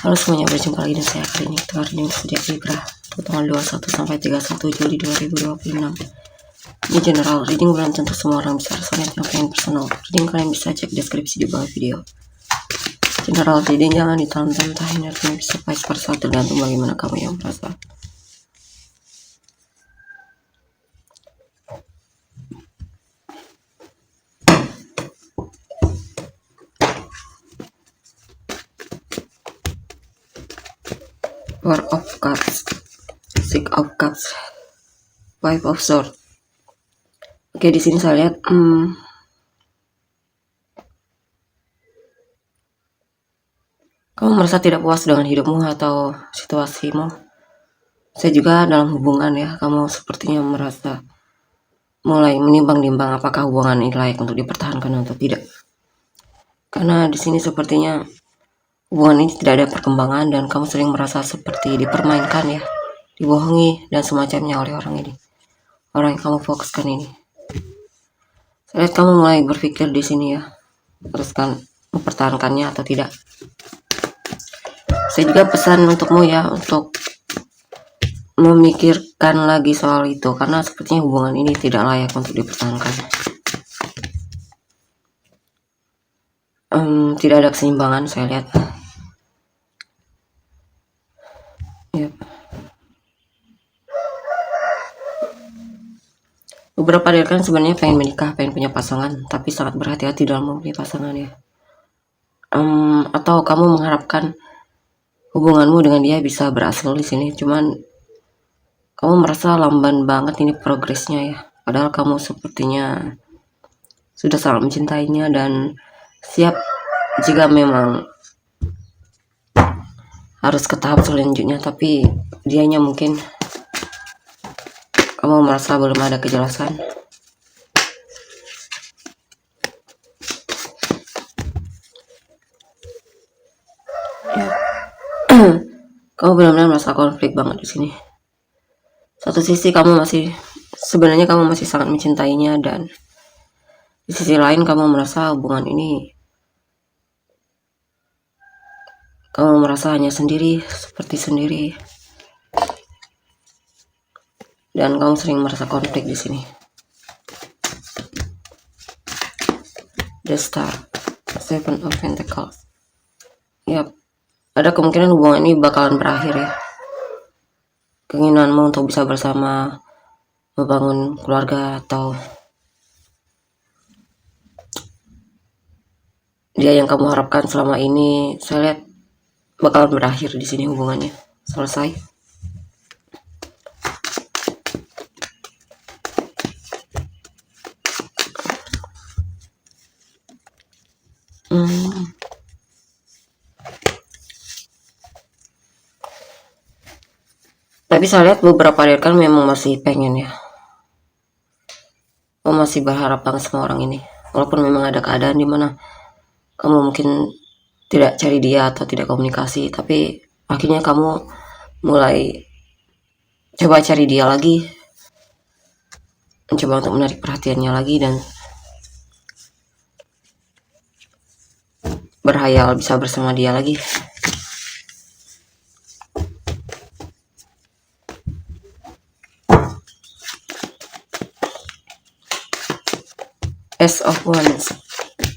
Halo semuanya, berjumpa lagi dengan saya kali ini. Hari ini Zodiak Libra untuk tanggal 21 sampai 31 Juli 2026. Ini general reading, belum tentu semua orang bisa resonate. Yang pengen personal reading kalian bisa cek deskripsi di bawah video. General reading jangan ditantang-tantang, artinya bisa vice versa, tergantung bagaimana kamu yang merasa. Four of Cups, Six of Cups, Five of Swords. Oke, di sini saya lihat kamu merasa tidak puas dengan hidupmu atau situasimu. Saya juga dalam hubungan ya, kamu sepertinya merasa mulai menimbang-nimbang apakah hubungan ini layak untuk dipertahankan atau tidak. Karena di sini sepertinya hubungan ini tidak ada perkembangan dan kamu sering merasa seperti dipermainkan ya, dibohongi dan semacamnya oleh orang ini, orang yang kamu fokuskan ini. Saya lihat kamu mulai berpikir di sini ya, teruskan mempertahankannya atau tidak. Saya juga pesan untukmu ya, untuk memikirkan lagi soal itu, karena sepertinya hubungan ini tidak layak untuk dipertahankan. Tidak ada keseimbangan saya lihat. Yep. Beberapa dari kalian sebenarnya pengen menikah, pengen punya pasangan, tapi sangat berhati-hati dalam memilih pasangan ya. Atau kamu mengharapkan hubunganmu dengan dia bisa berhasil di sini, cuman kamu merasa lamban banget ini progresnya ya. Padahal kamu sepertinya sudah sangat mencintainya dan siap jika memang harus ke tahap selanjutnya, tapi dianya mungkin kamu merasa belum ada kejelasan. Ya. Kamu benar-benar merasa konflik banget di sini. Satu sisi kamu sebenarnya masih sangat mencintainya, dan di sisi lain kamu merasa hubungan ini kamu merasa hanya sendiri, seperti sendiri. Dan kamu sering merasa konflik di sini. The Star, Seven of Pentacles. Yap, ada kemungkinan hubungan ini bakalan berakhir ya. Keinginanmu untuk bisa bersama, membangun keluarga, atau dia yang kamu harapkan selama ini, saya lihat bakalan berakhir di sini hubungannya, selesai. Tapi saya lihat beberapa dari kan memang masih pengen ya, kamu masih berharap banget sama orang ini, walaupun memang ada keadaan dimana kamu mungkin tidak cari dia atau tidak komunikasi, tapi akhirnya kamu mulai coba cari dia lagi, mencoba untuk menarik perhatiannya lagi, dan berhayal bisa bersama dia lagi. Ace of Wands,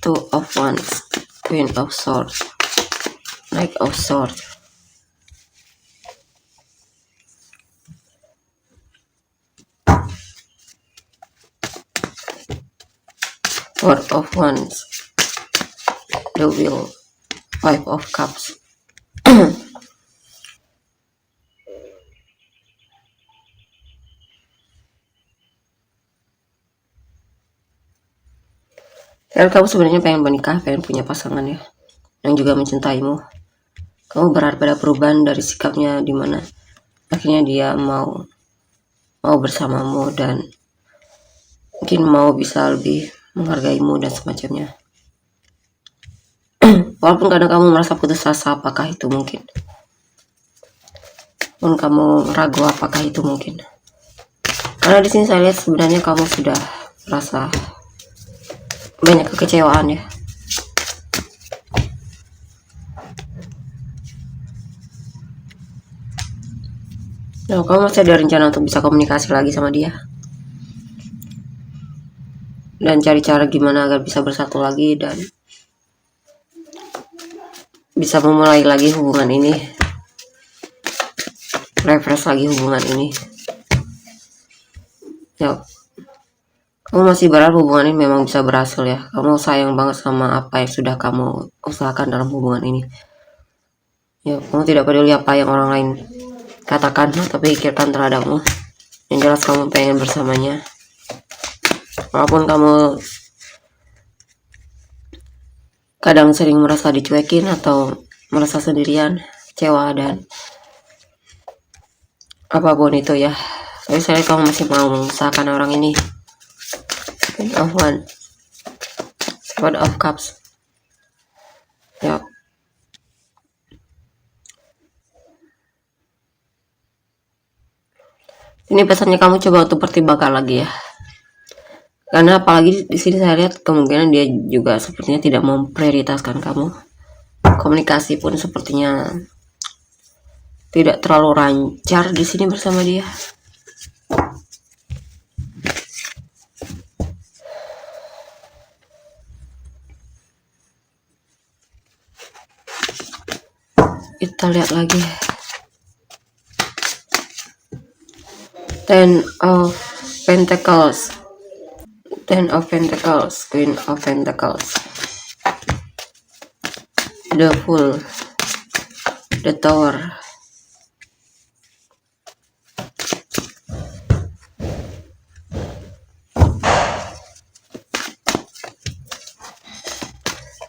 Two of Wands, Queen of Swords, Knight of Swords. Four of Wands, the Wheel, Five of Cups. Dan kamu sebenarnya pengen menikah, pengen punya pasangan ya, yang juga mencintaimu. Kamu berharap pada perubahan dari sikapnya, dimana akhirnya dia mau bersamamu dan mungkin mau bisa lebih menghargaimu dan semacamnya. Walaupun kadang kamu merasa putus asa, apakah itu mungkin, pun kamu ragu apakah itu mungkin. Karena di sini saya lihat sebenarnya kamu sudah merasa banyak kekecewaan ya. Nah, kamu masih ada rencana untuk bisa komunikasi lagi sama dia dan cari cara gimana agar bisa bersatu lagi dan bisa memulai lagi hubungan ini, refresh lagi hubungan ini. Ya, kamu masih berharap hubungan ini memang bisa berhasil ya. Kamu sayang banget sama apa yang sudah kamu usahakan dalam hubungan ini. Ya, kamu tidak peduli apa yang orang lain katakan atau pikirkan terhadapmu. Yang jelas kamu pengen bersamanya. Walaupun kamu kadang sering merasa dicuekin atau merasa sendirian, kecewa dan apapun itu ya. Tapi saya kamu masih mau mengusahakan orang ini. Queen of One, Sword of Cups. Ya. Ini pesannya kamu coba untuk pertimbangkan lagi ya. Karena apalagi di sini saya lihat kemungkinan dia juga sepertinya tidak memprioritaskan kamu. Komunikasi pun sepertinya tidak terlalu lancar di sini bersama dia. Kita lihat lagi. Ten of Pentacles, Ten of Pentacles, Queen of Pentacles, the Fool, the Tower,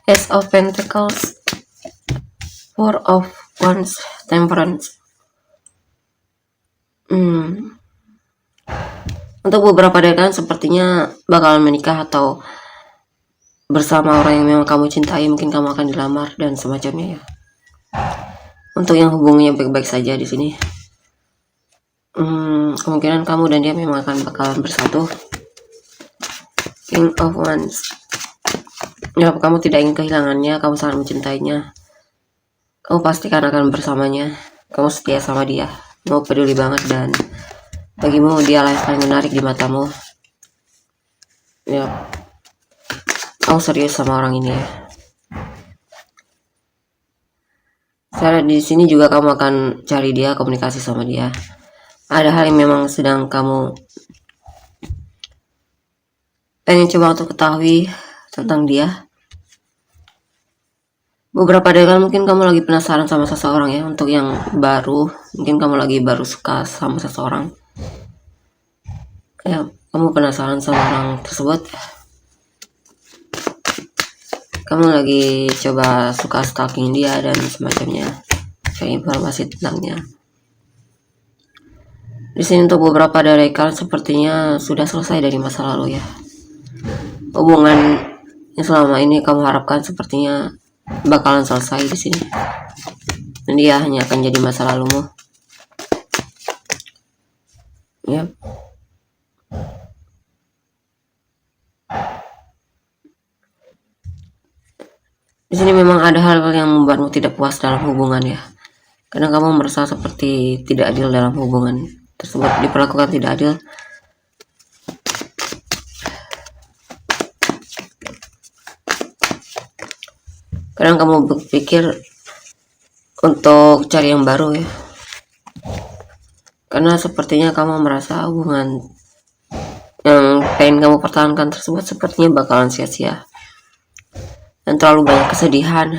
Ace of Pentacles, Four of Wands, Temperance. Untuk beberapa dari kalian sepertinya bakalan menikah atau bersama orang yang memang kamu cintai. Mungkin kamu akan dilamar dan semacamnya ya. Untuk yang hubungannya baik-baik saja di sini, kemungkinan kamu dan dia memang bakalan bersatu. King of Wands. Ya, kamu tidak ingin kehilangannya, kamu sangat mencintainya. Kamu pastikan akan bersamanya. Kamu setia sama dia, mau peduli banget dan bagimu dia yang paling menarik di matamu. Ya, kamu serius sama orang ini ya. Saya di sini juga kamu akan cari dia, komunikasi sama dia. Ada hal yang memang sedang kamu pengen coba untuk ketahui tentang dia. Beberapa dari kalian mungkin kamu lagi penasaran sama seseorang ya. Untuk yang baru, mungkin kamu lagi baru suka sama seseorang ya, kamu penasaran sama orang tersebut. Kamu lagi coba suka stalking dia dan semacamnya, cari informasi tentangnya. Di sini untuk beberapa dari kalian sepertinya sudah selesai dari masa lalu ya. Hubungan yang selama ini kamu harapkan sepertinya bakalan selesai di sini. Dan dia hanya akan jadi masa lalumu. Ya. Di sini memang ada hal-hal yang membuatmu tidak puas dalam hubungan ya. Karena kamu merasa seperti tidak adil dalam hubungan tersebut, diperlakukan tidak adil. Kadang kamu berpikir untuk cari yang baru ya. Karena sepertinya kamu merasa hubungan yang pengen kamu pertahankan tersebut sepertinya bakalan sia-sia. Dan terlalu banyak kesedihan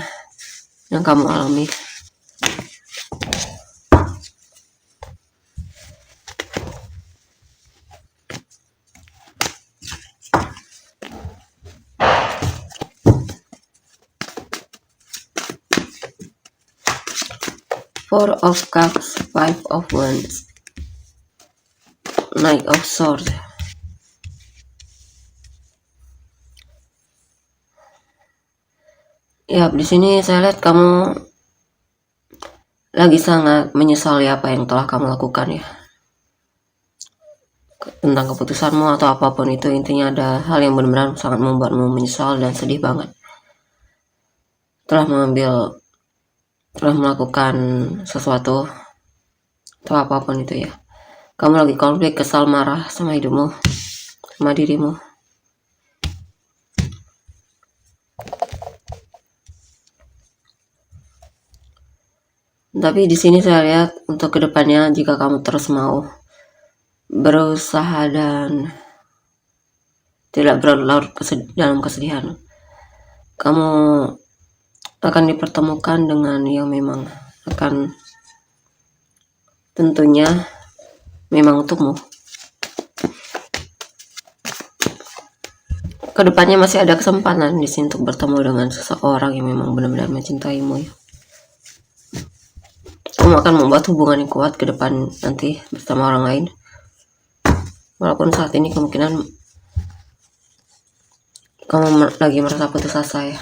yang kamu alami. Four of Cups, Five of Wands, Knight of Swords. Ya, di sini saya lihat kamu lagi sangat menyesali apa yang telah kamu lakukan ya. Tentang keputusanmu atau apapun itu, intinya ada hal yang benar-benar sangat membuatmu menyesal dan sedih banget. Telah melakukan sesuatu atau apapun itu ya. Kamu lagi konflik, kesal, marah sama hidupmu, sama dirimu. Tapi di sini saya lihat untuk kedepannya, jika kamu terus mau berusaha dan tidak berlarut dalam kesedihan, kamu akan dipertemukan dengan yang memang akan tentunya memang untukmu. Kedepannya masih ada kesempatan di sini untuk bertemu dengan seseorang yang memang benar-benar mencintaimu ya. Kamu akan membuat hubungan yang kuat ke depan nanti bersama orang lain. Walaupun saat ini kemungkinan kamu lagi merasa putus asa ya.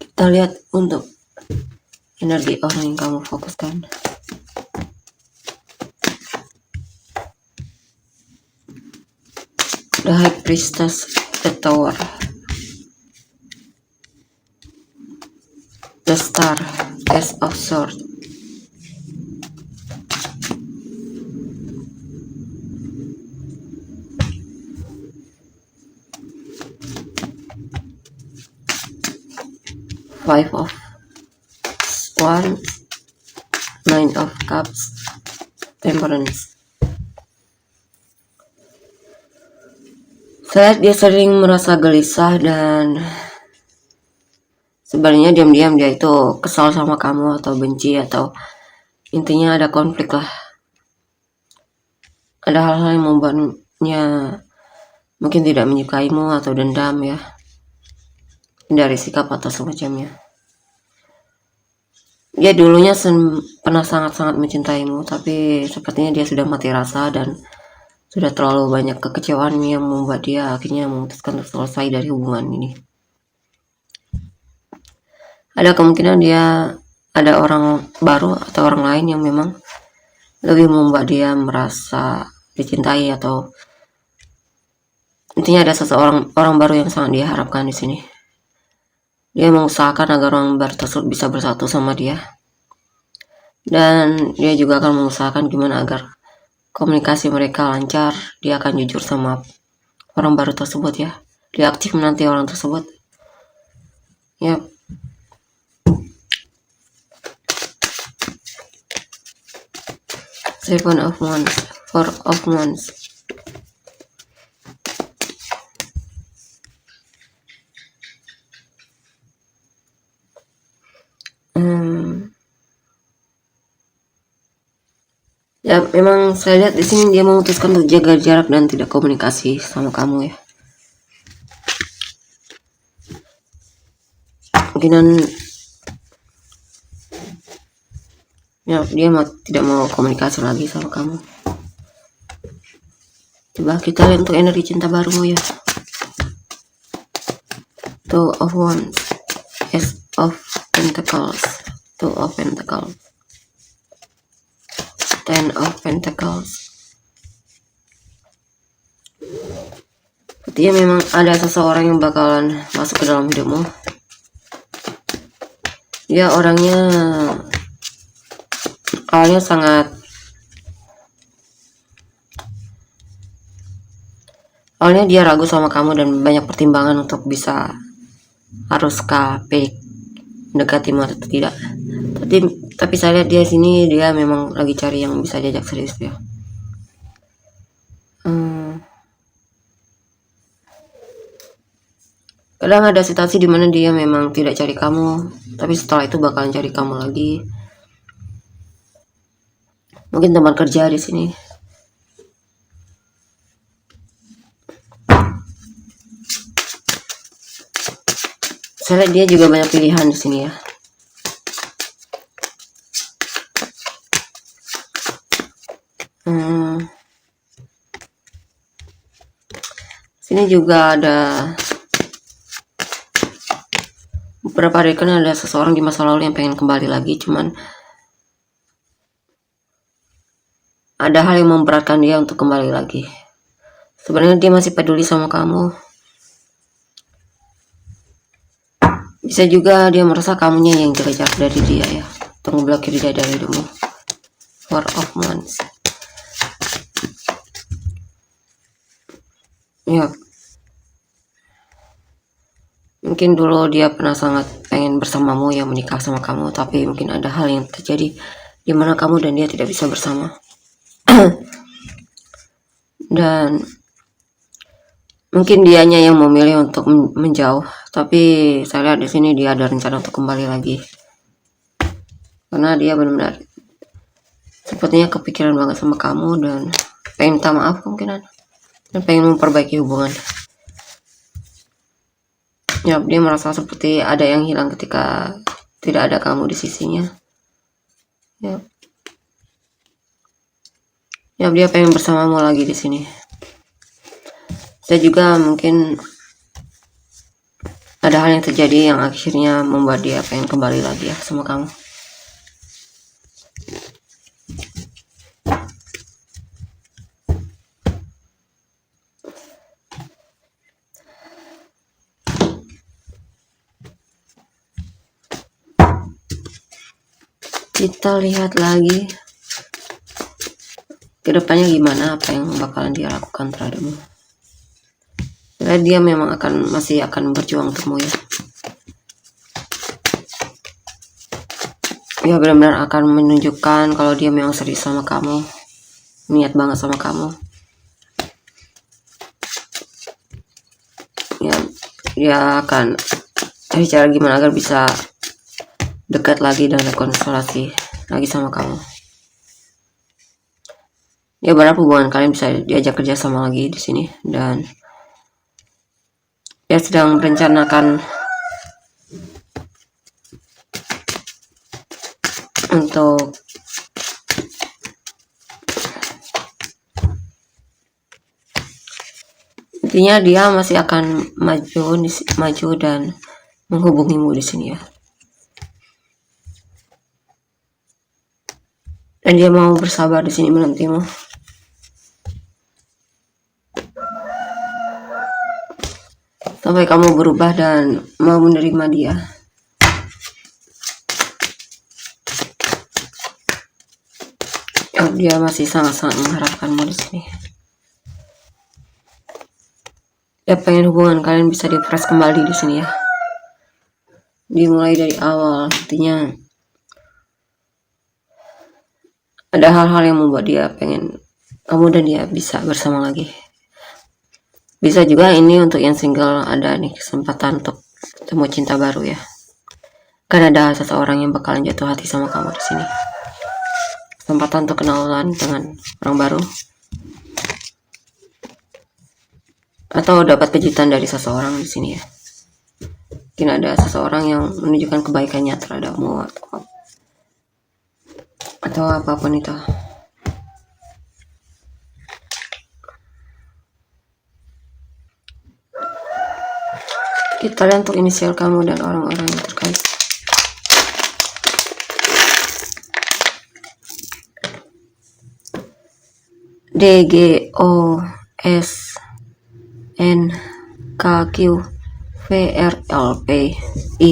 Kita lihat untuk energi orang yang kamu fokuskan. The High Priestess, the Tower, the Star, Ace of Swords, Five of Wands, Nine of Cups, Temperance. Saya dia sering merasa gelisah dan sebenarnya diam-diam dia itu kesal sama kamu atau benci, atau intinya ada konflik lah. Ada hal-hal yang membuatnya mungkin tidak menyukaimu atau dendam ya, dari sikap atau semacamnya. Dia dulunya pernah sangat-sangat mencintaimu, tapi sepertinya dia sudah mati rasa dan sudah terlalu banyak kekecewaan yang membuat dia akhirnya memutuskan untuk selesai dari hubungan ini. Ada kemungkinan dia ada orang baru atau orang lain yang memang lebih membuat dia merasa dicintai, atau intinya ada orang baru yang sangat dia harapkan di sini. Dia mengusahakan agar orang baru tersebut bisa bersatu sama dia, dan dia juga akan mengusahakan gimana agar komunikasi mereka lancar. Dia akan jujur sama orang baru tersebut ya. Dia aktif menanti orang tersebut. Ya. Seven of Wands, Four of Wands. Ya, memang saya lihat di sini dia memutuskan untuk jaga jarak dan tidak komunikasi sama kamu ya. Mungkinan ya, dia tidak mau komunikasi lagi sama kamu. Coba kita lihat untuk energi cinta barumu ya. Two of Wands, Ace of Pentacles, Two of Pentacles, Ten of Pentacles. Sepertinya memang ada seseorang yang bakalan masuk ke dalam hidupmu. Dia orangnya awalnya awalnya dia ragu sama kamu dan banyak pertimbangan untuk bisa haruskah mendekatimu atau tidak. Tapi saya lihat dia sini dia memang lagi cari yang bisa diajak serius ya. Kadang ada situasi dimana dia memang tidak cari kamu, tapi setelah itu bakalan cari kamu lagi. Mungkin teman kerja di sini. Saya lihat dia juga banyak pilihan di sini ya. Sini juga ada beberapa rekan, ada seseorang di masa lalu yang pengen kembali lagi, cuman ada hal yang memberatkan dia untuk kembali lagi. Sebenarnya dia masih peduli sama kamu. Bisa juga dia merasa kamunya yang jaga jarak dari dia ya, untuk memblokir dia dari hidupmu. Four of Wands. Ya, mungkin dulu dia pernah sangat pengen bersamamu, ya menikah sama kamu, tapi mungkin ada hal yang terjadi di mana kamu dan dia tidak bisa bersama. Dan mungkin dianya yang memilih untuk menjauh, tapi saya lihat di sini dia ada rencana untuk kembali lagi, karena dia benar-benar sepertinya kepikiran banget sama kamu dan pengen minta maaf kemungkinan, dan pengen memperbaiki hubungan. Ya, dia merasa seperti ada yang hilang ketika tidak ada kamu di sisinya. Ya, dia pengen bersamamu lagi di sini. Saya juga mungkin ada hal yang terjadi yang akhirnya membuat dia pengen kembali lagi ya sama kamu. Kita lihat lagi kedepannya gimana, apa yang bakalan dia lakukan terhadapmu. Karena dia memang masih akan berjuang untukmu ya. Dia benar-benar akan menunjukkan kalau dia memang serius sama kamu, niat banget sama kamu. Ya, dia akan cari cara gimana agar bisa dekat lagi dan konsultasi lagi sama kamu. Ya, berharap hubungan kalian bisa diajak kerja sama lagi di sini, dan dia sedang merencanakan untuk intinya dia masih akan maju dan menghubungimu di sini ya. Dan dia mau bersabar di sini menantimu. Sampai kamu berubah dan mau menerima dia. Dia masih sangat-sangat mengharapkanmu di sini. Dia pengen hubungan kalian bisa diperas kembali di sini ya. Dimulai dari awal, artinya ada hal-hal yang membuat dia pengen kamu dan dia bisa bersama lagi. Bisa juga ini untuk yang single, ada nih kesempatan untuk ketemu cinta baru ya. Kan ada seseorang yang bakalan jatuh hati sama kamu di sini. Kesempatan untuk kenalan dengan orang baru, atau dapat kejutan dari seseorang di sini ya. Mungkin ada seseorang yang menunjukkan kebaikannya terhadapmu atau apapun itu. Kita lihat untuk inisial kamu dan orang-orang yang terkait. D, G, O, S, N, K, Q, V, R, L, P, I.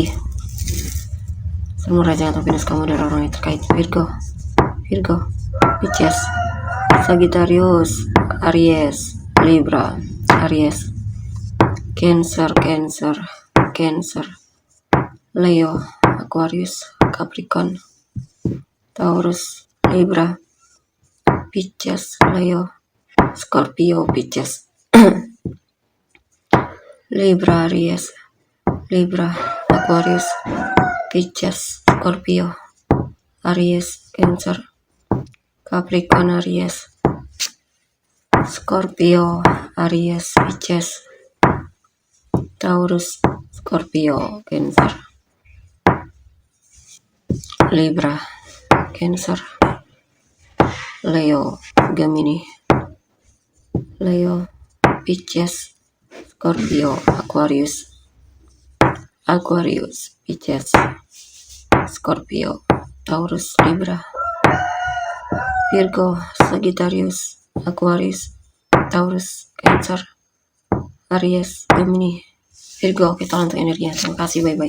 Semua raja atau Venus kamu dan orang yang terkait. Virgo, Pisces, Sagittarius, Aries, Libra, Aries, Cancer, Leo, Aquarius, Capricorn, Taurus, Libra, Pisces, Leo, Scorpio, Pisces, Libra, Aries, Libra, Aquarius, Pisces, Scorpio, Aries, Cancer, Capricorn, Aries, Scorpio, Aries, Pisces, Taurus, Scorpio, Cancer, Libra, Cancer, Leo, Gemini, Leo, Pisces, Scorpio, Aquarius, Pisces, Scorpio, Taurus, Libra, Virgo, Sagittarius, Aquarius, Taurus, Cancer, Aries, Gemini, Virgo. Kita untuk energinya. Terima kasih, bye-bye.